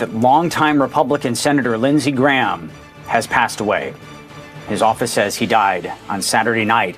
that longtime Republican Senator Lindsey Graham has passed away. His office says he died on Saturday night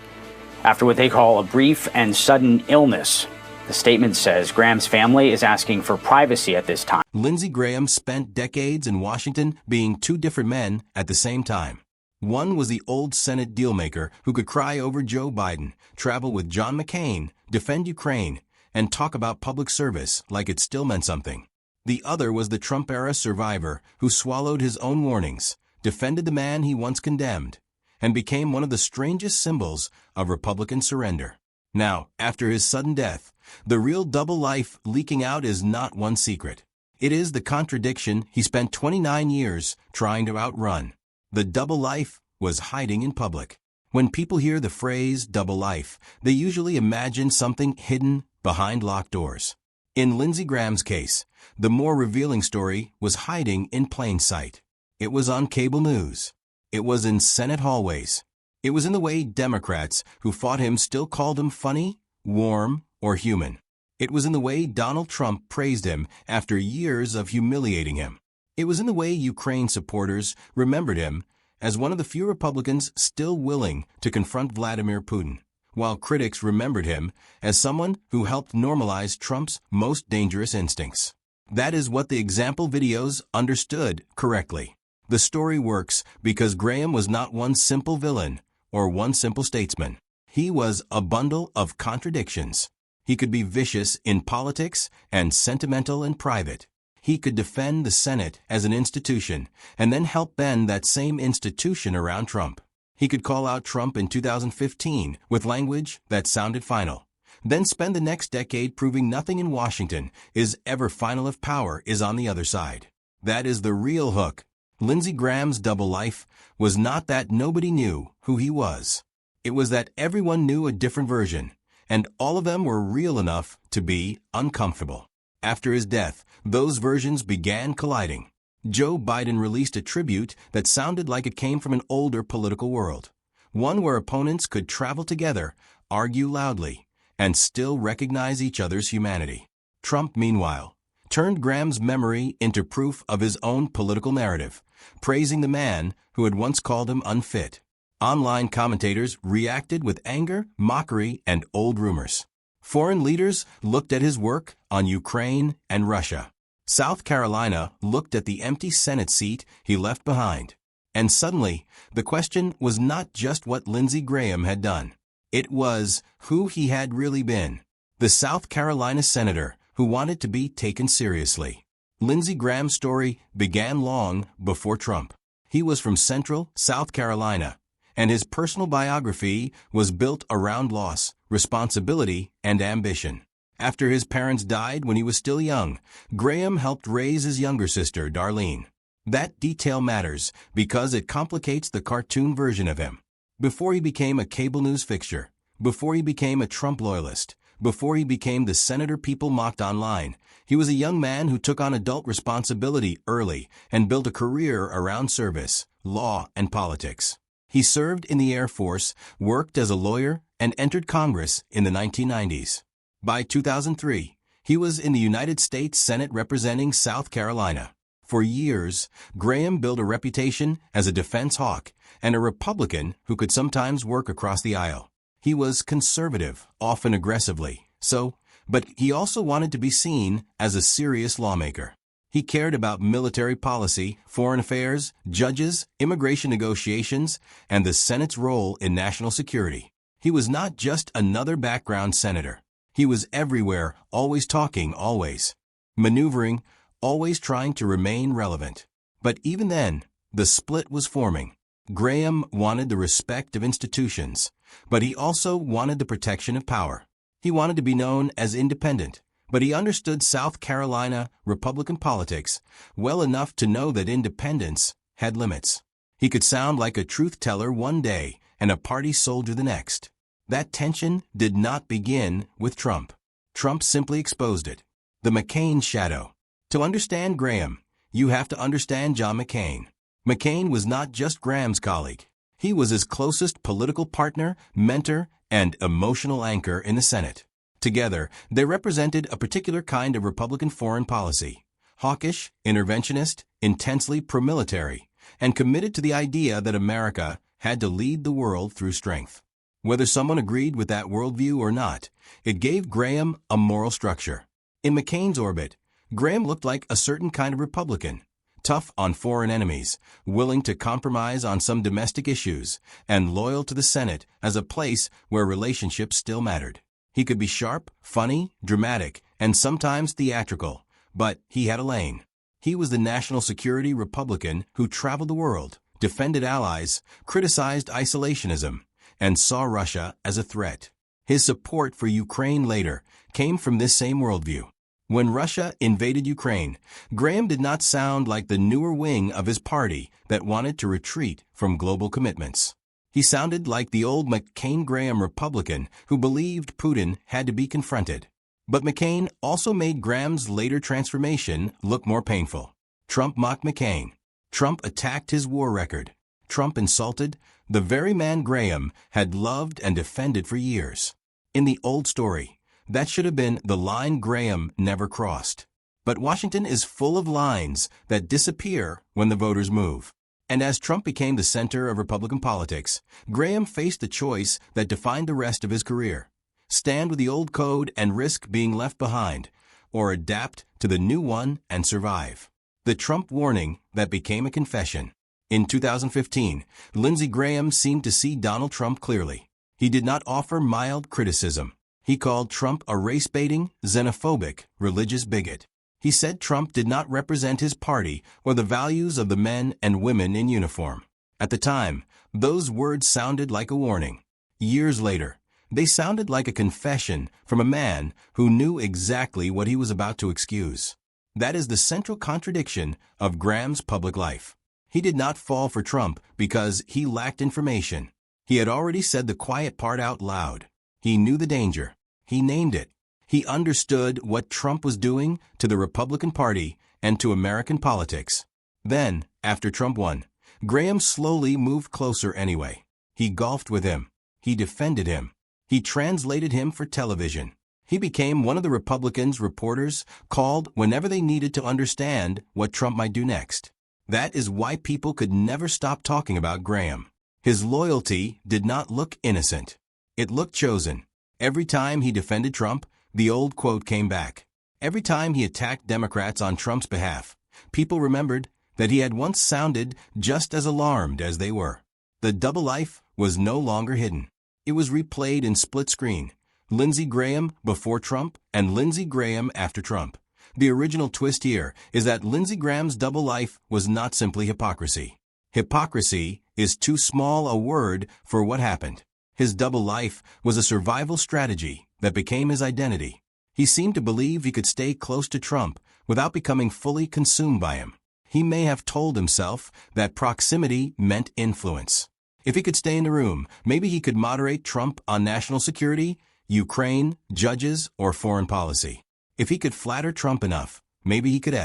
after what they call a brief and sudden illness. The statement says Graham's family is asking for privacy at this time. Lindsey Graham spent decades in Washington being two different men at the same time. One was the old Senate dealmaker who could cry over Joe Biden, travel with John McCain, defend Ukraine, and talk about public service like it still meant something. The other was the Trump-era survivor who swallowed his own warnings, defended the man he once condemned, and became one of the strangest symbols of Republican surrender. Now, after his sudden death, the real double life leaking out is not one secret. It is the contradiction he spent 29 years trying to outrun. The double life was hiding in public. When people hear the phrase double life, they usually imagine something hidden behind locked doors. In Lindsey Graham's case, the more revealing story was hiding in plain sight. It was on cable news. It was in Senate hallways. It was in the way Democrats who fought him still called him funny, warm, or human. It was in the way Donald Trump praised him after years of humiliating him. It was in the way Ukraine supporters remembered him as one of the few Republicans still willing to confront Vladimir Putin, while critics remembered him as someone who helped normalize Trump's most dangerous instincts. That is what the example videos understood correctly. The story works because Graham was not one simple villain or one simple statesman. He was a bundle of contradictions. He could be vicious in politics and sentimental in private. He could defend the Senate as an institution and then help bend that same institution around Trump. He could call out Trump in 2015 with language that sounded final, then spend the next decade proving nothing in Washington is ever final if power is on the other side. That is the real hook. Lindsey Graham's double life was not that nobody knew who he was. It was that everyone knew a different version, and all of them were real enough to be uncomfortable. After his death, those versions began colliding. Joe Biden released a tribute that sounded like it came from an older political world, one where opponents could travel together, argue loudly, and still recognize each other's humanity. Trump, meanwhile, turned Graham's memory into proof of his own political narrative, praising the man who had once called him unfit. Online commentators reacted with anger, mockery, and old rumors. Foreign leaders looked at his work on Ukraine and Russia. South Carolina looked at the empty Senate seat he left behind. And suddenly, the question was not just what Lindsey Graham had done. It was who he had really been. The South Carolina senator who wanted to be taken seriously. Lindsey Graham's story began long before Trump. He was from Central South Carolina, and his personal biography was built around loss, responsibility, and ambition. After his parents died when he was still young, Graham helped raise his younger sister, Darlene. That detail matters because it complicates the cartoon version of him. Before he became a cable news fixture, before he became a Trump loyalist, before he became the senator people mocked online, he was a young man who took on adult responsibility early and built a career around service, law, and politics. He served in the Air Force, worked as a lawyer, and entered Congress in the 1990s. By 2003, he was in the United States Senate representing South Carolina. For years, Graham built a reputation as a defense hawk and a Republican who could sometimes work across the aisle. He was conservative, often aggressively, but he also wanted to be seen as a serious lawmaker. He cared about military policy, foreign affairs, judges, immigration negotiations, and the Senate's role in national security. He was not just another background senator. He was everywhere, always talking, always maneuvering, always trying to remain relevant. But even then, the split was forming. Graham wanted the respect of institutions, but he also wanted the protection of power. He wanted to be known as independent, but he understood South Carolina Republican politics well enough to know that independence had limits. He could sound like a truth teller one day and a party soldier the next. That tension did not begin with Trump. Trump simply exposed it. The McCain shadow. To understand Graham, you have to understand John McCain. McCain was not just Graham's colleague. He was his closest political partner, mentor, and emotional anchor in the Senate. Together, they represented a particular kind of Republican foreign policy, hawkish, interventionist, intensely pro-military, and committed to the idea that America had to lead the world through strength. Whether someone agreed with that worldview or not, it gave Graham a moral structure. In McCain's orbit, Graham looked like a certain kind of Republican, tough on foreign enemies, willing to compromise on some domestic issues, and loyal to the Senate as a place where relationships still mattered. He could be sharp, funny, dramatic, and sometimes theatrical, but he had a lane. He was the national security Republican who traveled the world, defended allies, criticized isolationism, and saw Russia as a threat. His support for Ukraine later came from this same worldview. When Russia invaded Ukraine, Graham did not sound like the newer wing of his party that wanted to retreat from global commitments. He sounded like the old McCain-Graham Republican who believed Putin had to be confronted. But McCain also made Graham's later transformation look more painful. Trump mocked McCain. Trump attacked his war record. Trump insulted the very man Graham had loved and defended for years. In the old story, that should have been the line Graham never crossed. But Washington is full of lines that disappear when the voters move. And as Trump became the center of Republican politics, Graham faced the choice that defined the rest of his career: stand with the old code and risk being left behind, or adapt to the new one and survive. The Trump warning that became a confession. In 2015, Lindsey Graham seemed to see Donald Trump clearly. He did not offer mild criticism. He called Trump a race-baiting, xenophobic, religious bigot. He said Trump did not represent his party or the values of the men and women in uniform. At the time, those words sounded like a warning. Years later, they sounded like a confession from a man who knew exactly what he was about to excuse. That is the central contradiction of Graham's public life. He did not fall for Trump because he lacked information. He had already said the quiet part out loud. He knew the danger. He named it. He understood what Trump was doing to the Republican Party and to American politics. Then, after Trump won, Graham slowly moved closer anyway. He golfed with him. He defended him. He translated him for television. He became one of the Republicans' reporters called whenever they needed to understand what Trump might do next. That is why people could never stop talking about Graham. His loyalty did not look innocent. It looked chosen. Every time he defended Trump, the old quote came back. Every time he attacked Democrats on Trump's behalf, people remembered that he had once sounded just as alarmed as they were. The double life was no longer hidden. It was replayed in split screen. Lindsey Graham before Trump and Lindsey Graham after Trump. The original twist here is that Lindsey Graham's double life was not simply hypocrisy. Hypocrisy is too small a word for what happened. His double life was a survival strategy that became his identity. He seemed to believe he could stay close to Trump without becoming fully consumed by him. He may have told himself that proximity meant influence. If he could stay in the room, maybe he could moderate Trump on national security, Ukraine, judges, or foreign policy. If he could flatter Trump enough, maybe he could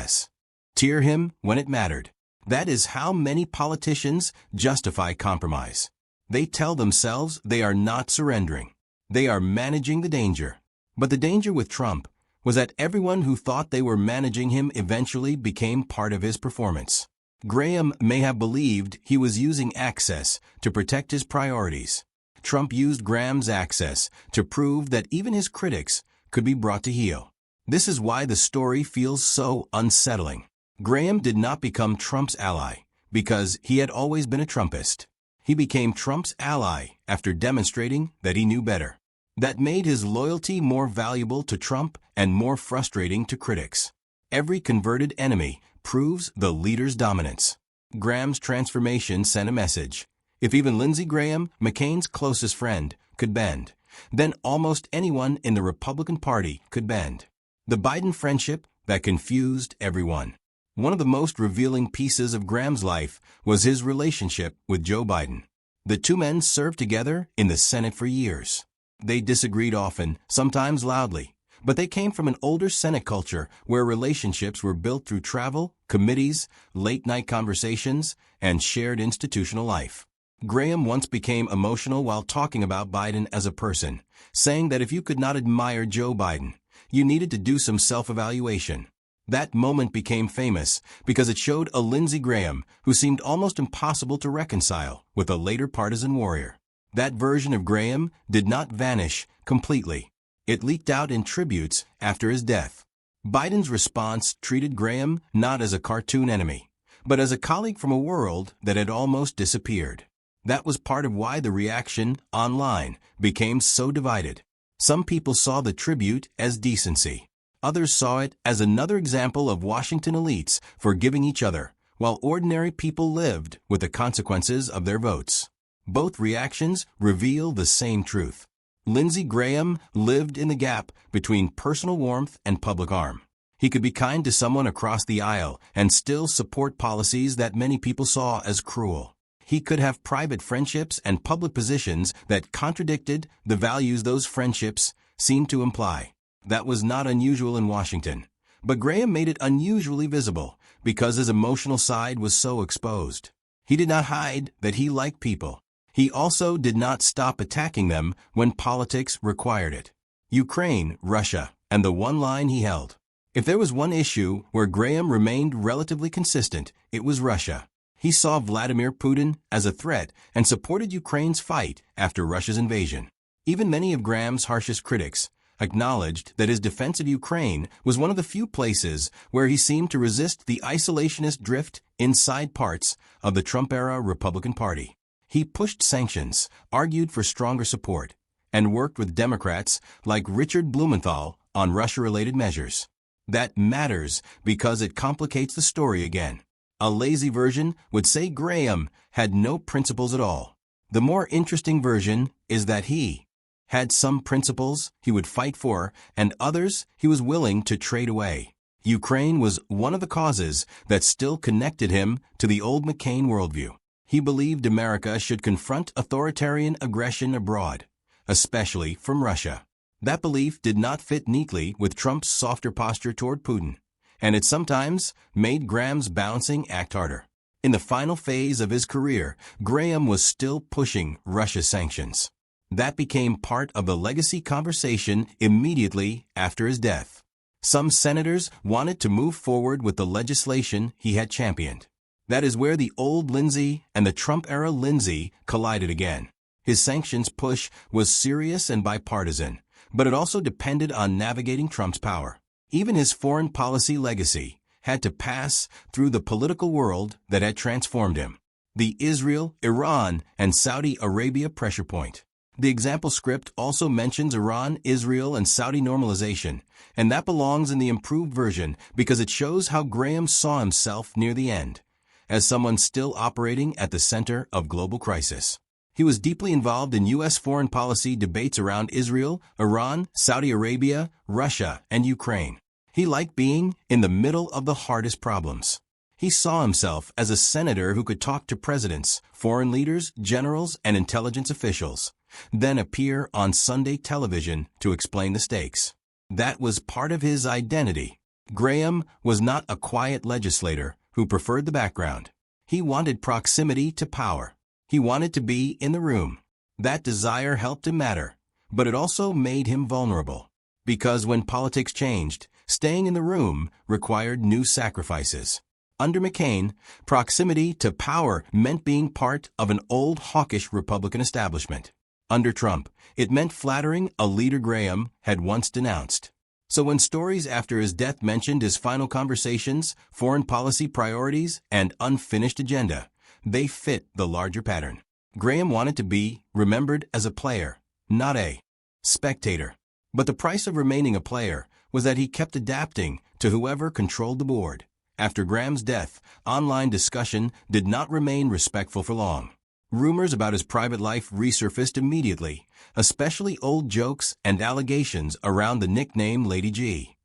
tear him when it mattered. That is how many politicians justify compromise. They tell themselves they are not surrendering. They are managing the danger. But the danger with Trump was that everyone who thought they were managing him eventually became part of his performance. Graham may have believed he was using access to protect his priorities. Trump used Graham's access to prove that even his critics could be brought to heel. This is why the story feels so unsettling. Graham did not become Trump's ally because he had always been a Trumpist. He became Trump's ally after demonstrating that he knew better. That made his loyalty more valuable to Trump and more frustrating to critics. Every converted enemy proves the leader's dominance. Graham's transformation sent a message. If even Lindsey Graham, McCain's closest friend, could bend, then almost anyone in the Republican Party could bend. The Biden friendship that confused everyone. One of the most revealing pieces of Graham's life was his relationship with Joe Biden. The two men served together in the Senate for years. They disagreed often, sometimes loudly, but they came from an older Senate culture where relationships were built through travel, committees, late-night conversations, and shared institutional life. Graham once became emotional while talking about Biden as a person, saying that if you could not admire Joe Biden, you needed to do some self-evaluation. That moment became famous because it showed a Lindsey Graham who seemed almost impossible to reconcile with a later partisan warrior. That version of Graham did not vanish completely. It leaked out in tributes after his death. Biden's response treated Graham not as a cartoon enemy, but as a colleague from a world that had almost disappeared. That was part of why the reaction online became so divided. Some people saw the tribute as decency. Others saw it as another example of Washington elites forgiving each other, while ordinary people lived with the consequences of their votes. Both reactions reveal the same truth. Lindsey Graham lived in the gap between personal warmth and public harm. He could be kind to someone across the aisle and still support policies that many people saw as cruel. He could have private friendships and public positions that contradicted the values those friendships seemed to imply. That was not unusual in Washington. But Graham made it unusually visible because his emotional side was so exposed. He did not hide that he liked people. He also did not stop attacking them when politics required it. Ukraine, Russia, and the one line he held. If there was one issue where Graham remained relatively consistent, it was Russia. He saw Vladimir Putin as a threat and supported Ukraine's fight after Russia's invasion. Even many of Graham's harshest critics acknowledged that his defense of Ukraine was one of the few places where he seemed to resist the isolationist drift inside parts of the Trump-era Republican Party. He pushed sanctions, argued for stronger support, and worked with Democrats like Richard Blumenthal on Russia-related measures. That matters because it complicates the story again. A lazy version would say Graham had no principles at all. The more interesting version is that he had some principles he would fight for and others he was willing to trade away. Ukraine was one of the causes that still connected him to the old McCain worldview. He believed America should confront authoritarian aggression abroad, especially from Russia. That belief did not fit neatly with Trump's softer posture toward Putin, and it sometimes made Graham's balancing act harder. In the final phase of his career, Graham was still pushing Russia sanctions. That became part of the legacy conversation immediately after his death. Some senators wanted to move forward with the legislation he had championed. That is where the old Lindsey and the Trump-era Lindsey collided again. His sanctions push was serious and bipartisan, but it also depended on navigating Trump's power. Even his foreign policy legacy had to pass through the political world that had transformed him. The Israel, Iran, and Saudi Arabia pressure point. The example script also mentions Iran, Israel, and Saudi normalization, and that belongs in the improved version because it shows how Graham saw himself near the end, as someone still operating at the center of global crisis. He was deeply involved in U.S. foreign policy debates around Israel, Iran, Saudi Arabia, Russia, and Ukraine. He liked being in the middle of the hardest problems. He saw himself as a senator who could talk to presidents, foreign leaders, generals, and intelligence officials, then appear on Sunday television to explain the stakes. That was part of his identity. Graham was not a quiet legislator who preferred the background. He wanted proximity to power. He wanted to be in the room. That desire helped him matter, but it also made him vulnerable. Because when politics changed, staying in the room required new sacrifices. Under McCain, proximity to power meant being part of an old hawkish Republican establishment. Under Trump, it meant flattering a leader Graham had once denounced. So when stories after his death mentioned his final conversations, foreign policy priorities, and unfinished agenda, they fit the larger pattern. Graham wanted to be remembered as a player, not a spectator. But the price of remaining a player was that he kept adapting to whoever controlled the board. After Graham's death, online discussion did not remain respectful for long. Rumors about his private life resurfaced immediately, especially old jokes and allegations around the nickname Lady G.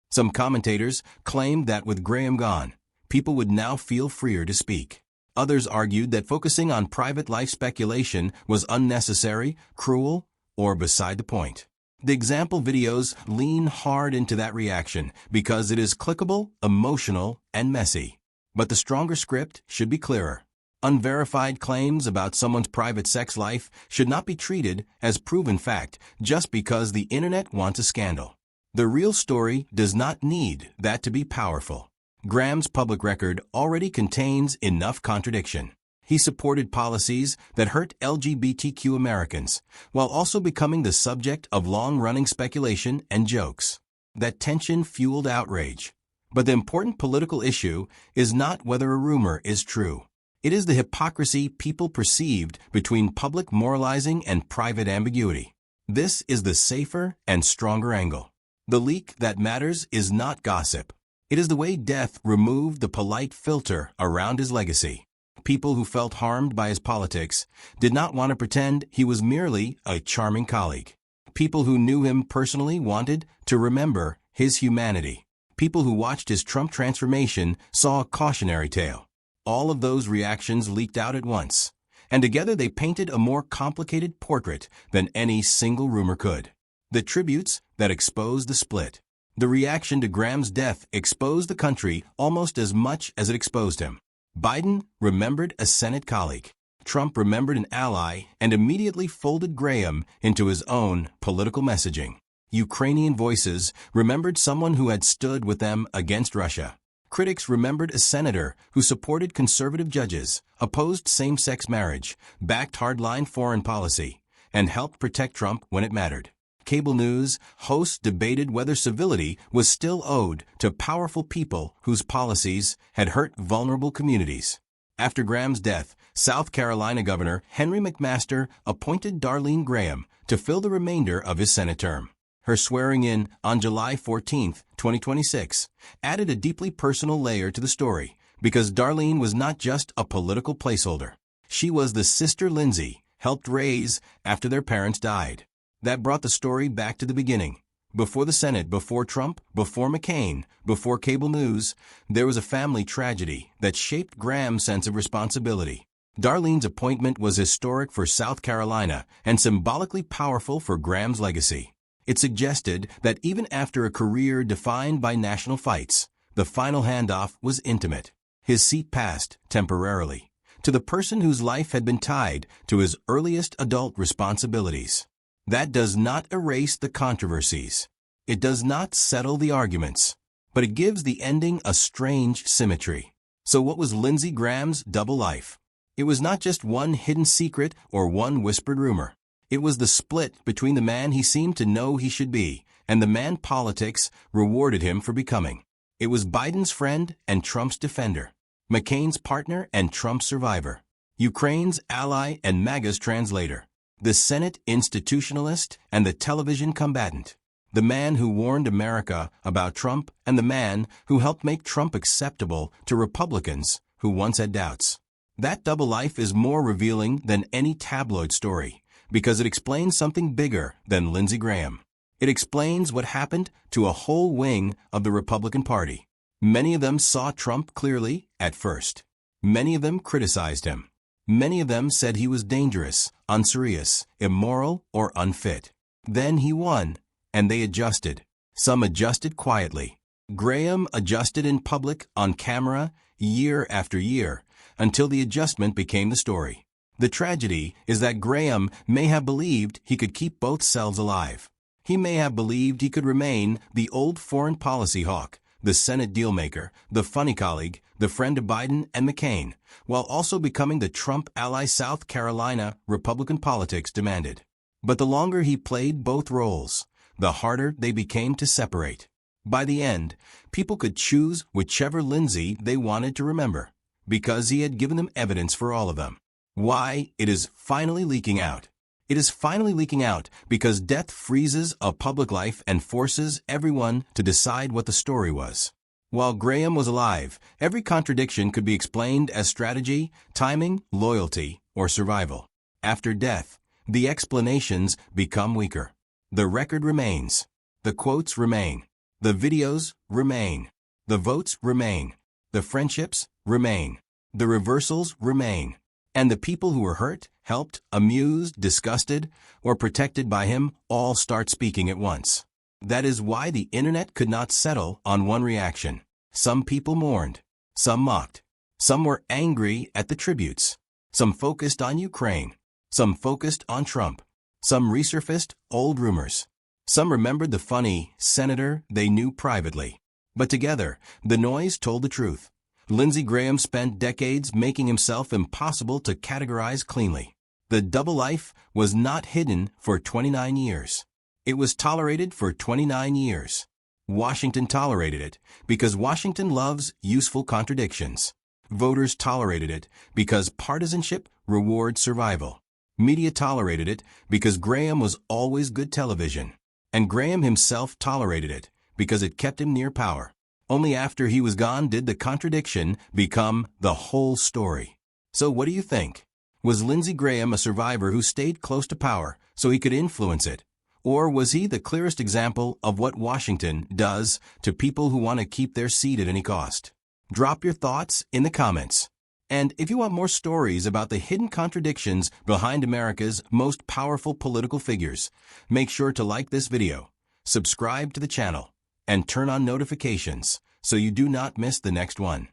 Some commentators claimed that with Graham gone, people would now feel freer to speak. Others argued that focusing on private life speculation was unnecessary, cruel, or beside the point. The example videos lean hard into that reaction because it is clickable, emotional, and messy. But the stronger script should be clearer. Unverified claims about someone's private sex life should not be treated as proven fact just because the internet wants a scandal. The real story does not need that to be powerful. Graham's public record already contains enough contradiction. He supported policies that hurt LGBTQ Americans, while also becoming the subject of long-running speculation and jokes. That tension fueled outrage. But the important political issue is not whether a rumor is true. It is the hypocrisy people perceived between public moralizing and private ambiguity. This is the safer and stronger angle. The leak that matters is not gossip. It is the way death removed the polite filter around his legacy. People who felt harmed by his politics did not want to pretend he was merely a charming colleague. People who knew him personally wanted to remember his humanity. People who watched his Trump transformation saw a cautionary tale. All of those reactions leaked out at once, and together they painted a more complicated portrait than any single rumor could. The tributes that exposed the split. The reaction to Graham's death exposed the country almost as much as it exposed him. Biden remembered a Senate colleague. Trump remembered an ally and immediately folded Graham into his own political messaging. Ukrainian voices remembered someone who had stood with them against Russia. Critics remembered a senator who supported conservative judges, opposed same-sex marriage, backed hardline foreign policy, and helped protect Trump when it mattered. Cable news hosts debated whether civility was still owed to powerful people whose policies had hurt vulnerable communities. After Graham's death, South Carolina Governor Henry McMaster appointed Darlene Graham to fill the remainder of his Senate term. Her swearing-in on July 14, 2026, added a deeply personal layer to the story because Darlene was not just a political placeholder. She was the sister Lindsey helped raise after their parents died. That brought the story back to the beginning. Before the Senate, before Trump, before McCain, before cable news, there was a family tragedy that shaped Graham's sense of responsibility. Darlene's appointment was historic for South Carolina and symbolically powerful for Graham's legacy. It suggested that even after a career defined by national fights, the final handoff was intimate. His seat passed, temporarily, to the person whose life had been tied to his earliest adult responsibilities. That does not erase the controversies. It does not settle the arguments, but it gives the ending a strange symmetry. So what was Lindsey Graham's double life? It was not just one hidden secret or one whispered rumor. It was the split between the man he seemed to know he should be and the man politics rewarded him for becoming. It was Biden's friend and Trump's defender, McCain's partner and Trump's survivor, Ukraine's ally and MAGA's translator, the Senate institutionalist and the television combatant, the man who warned America about Trump and the man who helped make Trump acceptable to Republicans who once had doubts. That double life is more revealing than any tabloid story because it explains something bigger than Lindsey Graham. It explains what happened to a whole wing of the Republican Party. Many of them saw Trump clearly at first. Many of them criticized him. Many of them said he was dangerous, unserious, immoral, or unfit. Then he won, and they adjusted. Some adjusted quietly. Graham adjusted in public, on camera, year after year, until the adjustment became the story. The tragedy is that Graham may have believed he could keep both selves alive. He may have believed he could remain the old foreign policy hawk, the Senate dealmaker, the funny colleague, the friend of Biden and McCain, while also becoming the Trump ally South Carolina Republican politics demanded. But the longer he played both roles, the harder they became to separate. By the end, people could choose whichever Lindsey they wanted to remember, because he had given them evidence for all of them. Why? It is finally leaking out. It is finally leaking out because death freezes a public life and forces everyone to decide what the story was. While Graham was alive, every contradiction could be explained as strategy, timing, loyalty, or survival. After death, the explanations become weaker. The record remains. The quotes remain. The videos remain. The votes remain. The friendships remain. The reversals remain. And the people who were hurt, helped, amused, disgusted, or protected by him all start speaking at once. That is why the internet could not settle on one reaction. Some people mourned. Some mocked. Some were angry at the tributes. Some focused on Ukraine. Some focused on Trump. Some resurfaced old rumors. Some remembered the funny senator they knew privately. But together, the noise told the truth. Lindsey Graham spent decades making himself impossible to categorize cleanly. The double life was not hidden for 29 years. It was tolerated for 29 years. Washington tolerated it because Washington loves useful contradictions. Voters tolerated it because partisanship rewards survival. Media tolerated it because Graham was always good television. And Graham himself tolerated it because it kept him near power. Only after he was gone did the contradiction become the whole story. So what do you think? Was Lindsey Graham a survivor who stayed close to power so he could influence it? Or was he the clearest example of what Washington does to people who want to keep their seat at any cost? Drop your thoughts in the comments. And if you want more stories about the hidden contradictions behind America's most powerful political figures, make sure to like this video, subscribe to the channel, and turn on notifications so you do not miss the next one.